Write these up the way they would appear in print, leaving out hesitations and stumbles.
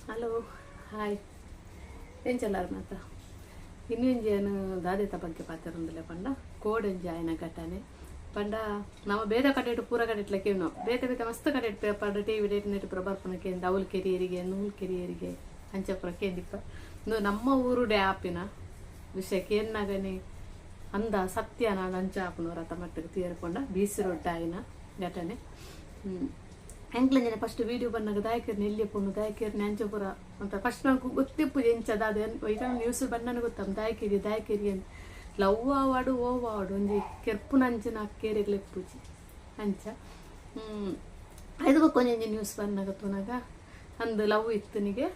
hello hi ಏನ್ ಚಲ್ಲಾರ ಮಾತ ಇನ್ನೇನು ದಾದೇತ ಬಗ್ಗೆ ಪಾತಿರಂದಿಲ್ಲ ಪಂಡ ಕೋಡೆಂಜಿ ಆಯ್ನ ಘಟನೆ ಪಂಡ ನಮ್ಮ ಬೇರೆ ಕಡೆ ಪೂರ ಕಡೆ ಇಟ್ಲಕ್ಕೆ ನಾವು ಬೇಕ ಮಸ್ತ್ ಕಡೆ ಪೇಪರ್ ಟಿವಿ ಡೇಟ್ ನೆಟ್ ಪುರ ಬರ್ಪಣಕ್ಕೆ ಅವಲ್ ಕೆರಿಯರಿಗೆ ನೂಲ್ ಕೆರಿಯರಿಗೆ ಅಂಚಪುರ ಕೇಂದಿಪ್ಪ ನಮ್ಮ ಊರು ಡ್ಯಾಪಿನ ವಿಷಯಕ್ಕೆ ಏನಾಗನೆ ಅಂದ ಸತ್ಯನ ಅಂಚ ಹಾಪನವ್ರ ಅತ್ತ ಮಟ್ಟಿಗೆ ತೀರ್ಕೊಂಡ ಬೀಸಿ ರೊಡ್ಡ ಆಯ್ನ ಘಟನೆ ಎಂಕ್ಲಂಜನೆ ಫಸ್ಟ್ ವೀಡಿಯೋ ಬಂದಾಗ ದಾಯಕರ್ನ ಎಲ್ಲಿ ಪುಣ್ಣು ದಾಯಕರ್ನ ಅಂಚಪುರ ಅಂತ ಫಸ್ಟ್ ನಂಗೆ ಗೊತ್ತಿಪ್ಪು ಎಂಚದ ಅದು ಈಗ ನ್ಯೂಸ್ ಬಂದನ ಗೊತ್ತಮ್ಮ ದಾಯಕೇರಿ ಅಂತ ಲವ್ ಆವಾಡು ಓವಾಡು ಒಂಜಿ ಕೆರ್ಪು ನಂಚಿನ ಅಕ್ಕೇರಿಗ್ಲೆ ಪೂಜಿ ಅಂಚ ಐದು ಕೊಂಚ ನ್ಯೂಸ್ ಬಂದಾಗ ತುನಾಗ ಅಂದು ಲವ್ ಇತ್ತನಿಗೆ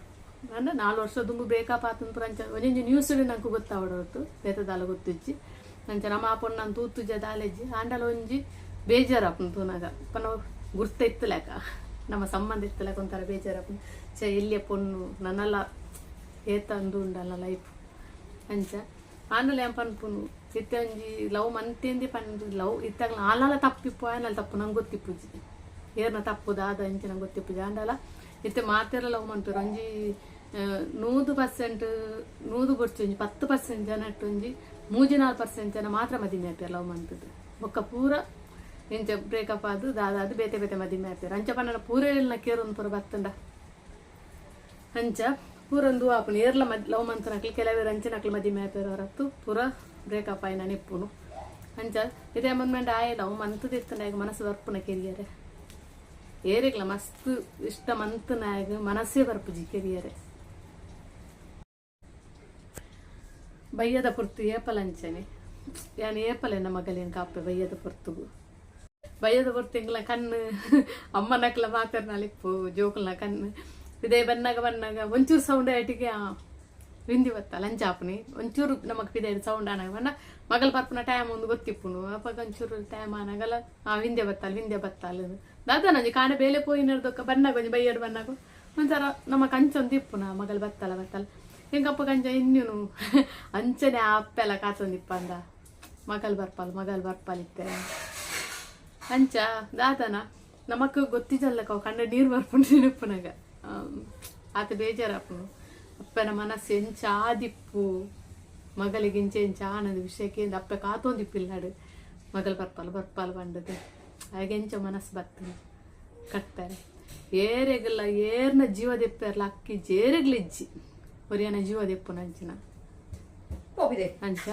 ಅಂದ್ರೆ 4 ವರ್ಷ ದುಂಬು ಬ್ರೇಕಪ್ ಆತನ ಪುರ ಅಂಚ ಒಂಜಿ ನ್ಯೂಸ್ ನಂಗೆ ಗೊತ್ತಾವಡೋತು ಬೇತದಾಲ ಗೊತ್ತಿಜ್ಜಿ ಅಂಚ ನಮ್ಮ ಆಪಣ್ಣ ನಾನು ತೂತುಜ ದಾಲೆಜ್ಜಿ ಆಂಡಲ ಒಂಜಿ ಬೇಜಾರಪ್ಪನ ತುನಾಗ ಪನ ಗುರ್ತ ಇತ್ತಲೇಕ ನಮ್ಮ ಸಂಬಂಧ ಇತ್ತಲೇಕ ಒಂಥರ ಬೇಜಾರಪ್ಪನ ಎಲ್ಲಿಯ ಪೊಣ್ಣು ನನ್ನೆಲ್ಲ ಏತಂದು ಉಂಡಲ್ಲ ಲೈಫ್ ಅಂಚ ಆನಲ್ಲ ಏನ್ ಪನ್ಪುನು ಇತ್ತೆ ಒಂಜಿ ಲವ್ ಮಂತೇಂದಿ ಪಂದು ಲವ್ ಇತ್ತಾಗ ಆನಲ್ಲ ತಪ್ಪಿಪ್ಪು ಆನಲ್ಲ ತಪ್ಪು ನಂಗೆ ಗೊತ್ತಿಪ್ಪುಜಿ ಏರ್ನ ತಪ್ಪು ದಾದ ಇಂಚ ನಂಗೆ ಗೊತ್ತಿಪ್ಪುಜಿ ಆಂಡಲ ಇತ್ತೆ ಮಾತೆಲ್ಲ ಲವ್ ಮಂತರು ಒಂಜಿ 100% 100 ಬರ್ಚು ಒಂಜಿ 10% ಜನ ಇಟ್ಟು ಒಂಜಿ 3-4% ಜನ ಮಾತ್ರ ಮದಿಮೆ ಆಪ್ಯಾರ ಲವ್ ಮಂತದ್ದು ಒಕ್ಕ ಪೂರ ಇಂಚ ಬ್ರೇಕಪ್ ಆದು ದಾದಾದು ಬೇತೆ ಬೇತೆ ಮದಿಮೆ ಆಪ್ಯಾರ ಅಂಚ ಪನ್ನ ಪೂರ ಏಳ್ನ ಕೇರೊಂದು ಪೂರ ಬತ್ತಂಡ ಅಂಚ ಪೂರೊಂದು ಆಪುನು ಏರ್ಲ ಲವ್ ಮಂತನಕ್ಲಿ ಕೆಲವೇರು ಅಂಚನಕ್ಲಿ ಮದಿಮೆ ಆಪ್ಯಾರ ಹೊರತು ಪೂರ ಬ್ರೇಕಪ್ ಆಯ್ನ ನಿಪ್ಪುನು ಅಂಚ ಇದೇ ಮುಂದ್ಮೆಂಡ್ ಆಯ್ ಲವ್ ಮಂತದ ಇತ್ತಂಡ ಈಗ ಮನಸ್ಸು ಬರ್ಪುನ ಕೆರಿಯರೆ ಏರಿಗ್ಲ ಮಸ್ತ್ ಇಷ್ಟ ಮಂತನಾಗ ಮನಸ್ಸೇ ಬರ್ಪುಜಿ ಕೆರಿಯರೆ ಬಯ್ಯದ ಪುರ್ತು ಏಪಲಂಚನೆ ಯಾನ್ ಏಪಲೆನ ಮಗಲೇನು ಕಾಪೆ ಬಯ್ಯದ ಪುರ್ತುಗು ಬಯ್ಯದ ಪುರ್ತು ಎಂಗ್ಲ ಕಣ್ಣು ಅಮ್ಮನಕ್ಲ ಮಾತಾಡ್ನಾಲಿಪ್ಪು ಜೋಕಲ್ನ ಕಣ್ಣು ಇದೇ ಬನ್ನಾಗ ಒಂಚೂರು ಸೌಂಡ್ ಆಟಿಗೆ ವಿಂದಿ ಬತ್ತಲ್ಲ ಅಂಚಾಪುನಿ ಒಂಚೂರು ನಮಗ್ ಪಿದೆ ಸೌಂಡ್ ಆನಾಗ ಬನ್ನ ಮಗಲ್ ಬರ್ಪುನ ಟೈಮ್ ಒಂದು ಗೊತ್ತಿಪ್ಪುನು ಅಪ್ಪಾಗ ಒಂಚೂರು ಟೈಮ್ ಆನಾಗಲ್ಲ ವಿಂದೆ ಬತ್ತಲ್ಲ ದಾದ ನಂಜಿ ಕಾಣೆ ಬೇಲೆ ಪೋಯಿ ನಡ್ದೊಕ್ಕ ಬನ್ನಾಗ ಒಂಜಿ ಬೈಯಡ್ ಬನ್ನಾಗ ಒಂಥರ ನಮ್ಮ ಕಂಚೊಂದು ಇಪ್ಪುನ ಮಗಲ್ ಬತ್ತಲ್ಲ ಹೆಂಗಪ್ಪ ಕಂಚ ಇನ್ನೂನು ಅಂಚನೆ ಅಪ್ಪೆಲ್ಲ ಕಾತೊಂದಿಪ್ಪ ಅಂದ ಮಗಲ್ ಬರ್ಪಲಿತ್ತೆ ಅಂಚ ದಾದನ ನಮಕ್ ಗೊತ್ತಿದ್ದಲ್ಲಕ್ಕ ಕಂಡ ನೀರು ಬರ್ಪುಂಡು ನೆನಪುನಾಗ ಆತ ಬೇಜಾರಪ್ಪನು ಅಪ್ಪನ ಮನಸ್ಸು ಎಂಚ ಆದಿಪ್ಪು ಮಗಳಿಗೆ ಎಂಚ ಆನದ ವಿಷಯಕ್ಕೆ ಅಪ್ಪ ಕಾತೊಂದಿಪ್ಪಿಲ್ಲಾಡು ಮಗಲ್ ಬರ್ಪಲ್ ಬಂಡದು ಹಾಗೆಂಚ ಮನಸ್ಸು ಬರ್ತದೆ ಕಟ್ತಾರೆ ಏರೆಗಲ್ಲ ಏರ್ನ ಜೀವ ದೆಪ್ಪಾರಲ್ಲ ಅಕ್ಕಿ ಜೇರೆಗ್ಲಿಜ್ಜಿ ಒರಿಯನ ಜೀವ ದೆಪ್ಪು ನಂಚಿನ ಅಂಚ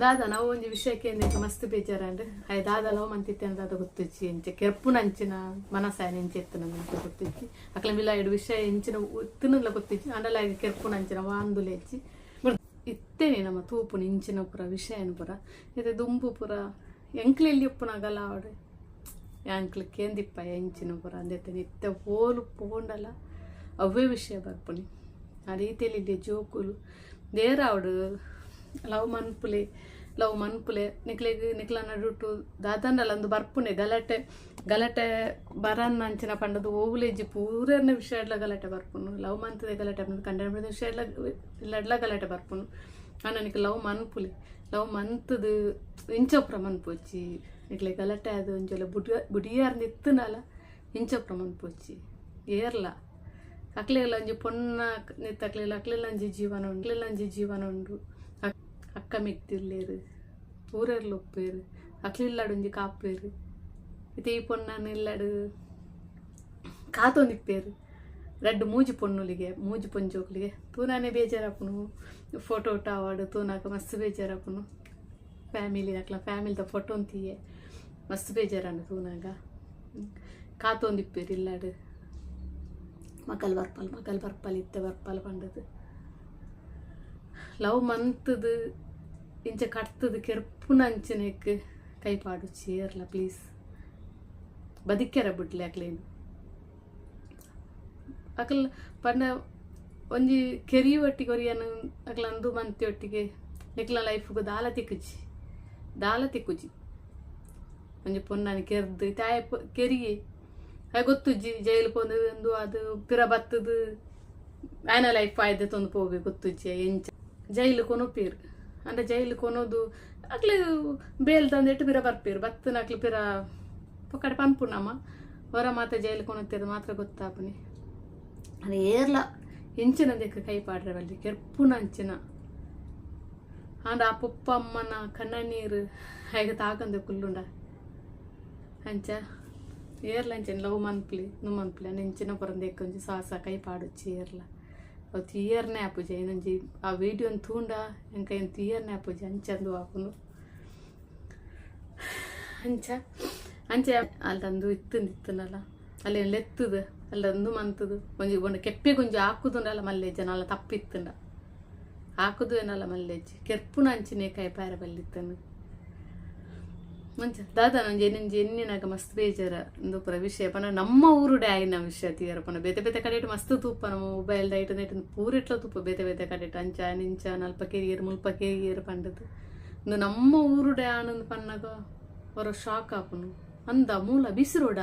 ದಾದ ನಾವು ಒಂಜಿ ವಿಷಯಕ್ಕೆ ಎಂದಕ್ಕೆ ಮಸ್ತ್ ಬೇಜಾರಂಡ್ ಅಯ್ಯ ದಾದ ಲವ್ ಮಂತಿತ್ತೆ ಅಂತ ಅದು ಗೊತ್ತಿಚ್ಚಿ ಎಂಚ ಕೆರ್ಪು ನಂಚಿನ ಮನಸ್ಸಾಯನ ಎಂಚ ಎತ್ತನ ಅಂತ ಗೊತ್ತಿಚ್ಚಿ ಅಕ್ಲ ಮಿಲ್ಲ 2 ವಿಷಯ ಎಂಚಿನ ಇತ್ತನಲ್ಲ ಗೊತ್ತಿಚ್ಚಿ ಅಂಡಲ ಕೆರ್ಪು ನಂಚಿನ ವಾಂದುಲೆಚ್ಚಿ ಇತ್ತೇನೆ ನಮ್ಮ ತೂಪುನ ಇಂಚಿನ ಪುರ ವಿಷಯನ ಪುರ ಇದು ದುಂಬು ಪುರ ಎಂಕ್ಲೆಲ್ಲಿ ಉಪ್ಪುನಾಗಲ್ಲ ಅವಡೆ ಯಾಂಕ್ಲ ಕೇಂದಿಪ್ಪ ಎಂಚಿನ ಪುರ ಅಂದೆತ್ತೆ ನಿತ್ಯ ಹೋಲು ಪೋಂಡಲ್ಲ ಅವೇ ವಿಷಯ ಬರ್ಪುನಿ ಆ ರೀತಿಯಲ್ಲಿ ಇಲ್ಲಿ ಜೋಕುಲು ದೇರಾವಡು ಲವ್ ಮನ್ಪುಲೆ ನಿಕ್ಲ ನಡುಟು ದಾದಂಡಲ್ಲ ಒಂದು ಬರ್ಪುನೆ ಗಲಾಟೆ ಬರನ್ ಅಂಚಿನ ಪಂಡದು ಓವುಲೇಜಿ ಪೂರನ ವಿಷಯ ಎಲ್ಲ ಗಲಾಟೆ ಬರ್ಪುನು ಲವ್ ಮಂತದೆ ಗಲಾಟೆ ಬಂದು ಕಂಡ ವಿಷಯ ಎಲ್ಲ ಗಲಾಟೆ ಬರ್ಪುನು ನನಗೆ ಲವ್ ಮಂತದು ಇಂಚಪ್ರ ಮನ್ಪೋಚಿ ನಿಕ್ಲೆ ಗಲಾಟೆ ಅದು ಒಂಚೊಲ್ಲ ಬುಡಿಯಾರ್ ನಿತ್ತನಲ್ಲ ಇಂಚಪ್ರ ಮನ್ಪೋಚಿ ಏರ್ಲ ಅಕ್ಲೆಲ್ಲ ಒಂಜಿ ಪೊನ್ನ ನಿತ್ತಕ್ಲೆಲ್ಲ ಅಕ್ಲೆಲ್ಲ ಒಂಜಿ ಜೀವನ ಉಂಡು ಅಕ್ಕ ಮಿಕ್ತಿರ್ಲೇರು ಊರೆರ್ಲು ಒಪ್ಪೇರು ಅಕ್ಲಿಲ್ಲಾಡು ಒಂಜಿ ಕಾಪೇರು ಇತ್ತೆ ಈ ಪೊನ್ನನ ಇಲ್ಲಾಡು ಕಾತೊಂದಿಪ್ಪೇರು ರಡ್ಡು ಮೂಜಿ ಪೊಂಜೋಕ್ಲಿಗೆ ತೂನಾನೆ ಬೇಜಾರಪ್ಪನು ಫೋಟೋ ಆವಾಡು ತೂನಾಗ ಮಸ್ತ್ ಬೇಜಾರಪ್ಪನು ಫ್ಯಾಮಿಲಿದ ಫೋಟೋ ಅಂತೀಯೆ ಮಸ್ತ್ ಬೇಜಾರನು ತೂನಾಗ ಕಾತೊಂದಿಪ್ಪೇರು ಇಲ್ಲಾಡು ಮಗಲ್ ಬರ್ಪಲ್ ಇತ್ತೆ ಬರ್ಪಲ್ ಪಂಡದು ಲವ್ ಮಂತದು ಇಂಚ ಕಟ್ತದು ಕೆರ್ಪುನ ಅಂಚನೆಕ್ ಕೈಪಾಡು ಚೇರ್ಲ ಪ್ಲೀಸ್ ಬದಿಕ್ಕೆರ ಬಿಡ್ಲಿ ಅಕ್ಲೇನು ಅಕಲ್ ಪಂಡ ಒಂಜಿ ಕೆರಿ ಒಟ್ಟಿಗೆ ಒರಿಯನು ಅಕ್ಲ ಅಂದು ಮಂತಿ ಒಟ್ಟಿಗೆ ನಿಕ್ಲ ಲೈಫ್ಗೂ ದಾಲ ತಿಕ್ಕುಜಿ ಒಂಜಿ ಪೊನ್ನನ ಕೆರ್ದು ತಾಯ ಕೆರಿಯೇ ಗೊತ್ತುಜ್ಜಿ ಜೈಲು ಪೋಂದು ಅದು ಪಿರ ಬತ್ತದು ಆಯ್ನ ಲೈಫ್ ಆಯ್ದೆ ತೊಂದು ಪೋಗೆ ಗೊತ್ತುಜ್ಜಿ ಎಂಚ ಜೈಲು ಕೊನೊಪ್ಪೇರು ಅಂದ್ರೆ ಜೈಲು ಕೊನೋದು ಅಕ್ಲೆ ಬೇಲ್ ತಂದಿಟ್ಟು ಪಿರ ಬರ್ಪೇರು ಬತ್ತನ ಅಕ್ಲೆ ಪಿರ ಪೊಕ್ಕಡೆ ಪನ್ಪುನಮ್ಮ ಹೊರ ಮಾತ ಜೈಲು ಕೊನೊತ್ತೇದು ಮಾತ್ರ ಗೊತ್ತಾಪನಿ ಅದು ಏರ್ಲ ಹೆಂಚಿನ ದೇಕ ಕೈ ಪಾಡ್ರೆ ಬಲ್ಲಿ ಕೆರ್ಪುನ ಅಂಚಿನ ಅಂಡ ಆ ಪುಪ್ಪ ಅಮ್ಮನ ಕಣ್ಣ ನೀರು ಹೇಗೆ ತಾಕಂದು ಕುಲ್ಲುಂಡ ಅಂಚ ಏರ್ಲ ಅಂಚೆನ ಲವ್ ಮನ್ಪ್ಲಿ ನುಮ್ಮನ್ಪ್ಲಿ ನೆಂಚಿನ ಪುರಂದೇಕ ಒಂಜಿ ಸಾಸ ಕೈ ಪಾಡೊಚ್ಚಿ ಏರ್ಲ ಅವತ್ತು ಇಯರ್ನೇ ಆಪುಜಿ ಏನೊಂಜಿ ಆ ವಿಡಿಯೋನ್ ತೂಂಡ ಎಂಕ ಎಂತ ಇಯರ್ನೇ ಆಪುಜಿ ಅಂಚಂದು ಆಪುನು ಅಂಚ ಅಂಚೆ ಅಲ್ಲಂದು ಇತ್ತುನಲ್ಲ ಅಲ್ಲಿ ಲೆತ್ತದ ಅಲ್ಲೊಂದು ಮಂತದು ಒಂಜಿ ಒಂದು ಕೆಪ್ಪೆ ಗುಂಜಿ ಹಾಕುದುಂಡಲ್ಲ ಮಲ್ಲೆಜ್ಜ ನಾಳ ತಪ್ಪಿತ್ತುಂಡ ಹಾಕುದು ಏನಲ್ಲ ಮಲ್ಲೆಜ್ಜಿ ಕೆರ್ಪುನ ಅಂಚಿನೇ ಕೈ ಪಾರ ಬಲ್ಲಿತ್ತನು ಮಂಚ ದಾದ ನಂಜಿ ಏನಂಜಿ ಎನ್ನಿನಾಗ ಮಸ್ತ್ ಬೇಜಾರ ಇಂದು ಪುರ ವಿಷಯ ಪನ ನಮ್ಮ ಊರುಡೆ ಆಯ್ನ ವಿಷಯ ತೀರ ಪನ ಬೇತೆ ಬೇತೆ ಕಡೆ ಮಸ್ತ್ ತೂಪ ನಮ್ಮ ಮೊಬೈಲ್ ದೈಟ್ ಪೂರಿಟ್ಲ ತೂಪ ಬೇತೆ ಬೇತೆ ಕಡೆ ಅಂಚ ನಿಂಚ ನಲ್ಪ ಕೆರಿಯರು ಮುಲ್ಪ ಕೆರಿಯರು ಪಂಡದು ಇಂದು ನಮ್ಮ ಊರುಡೆ ಆನಂದ್ ಪನ್ನಾಗ ಹೊರ ಶಾಕ್ ಆಪುನು ಅಂದ ಮೂಲ ಬಿಸಿರೋಡ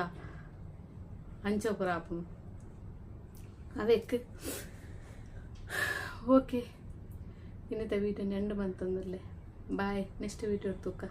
ಅಂಚಪುರ ಆಪುನು ಅದಕ್ಕೆ ಓಕೆ ಇನ್ನಿತ ವೀಡಿಯೋ ಎಂಡ್ ಬಂತಂದ್ರಲ್ಲೇ ಬಾಯ್ ನೆಕ್ಸ್ಟ್ ವೀಡಿಯೋ ತೂಕ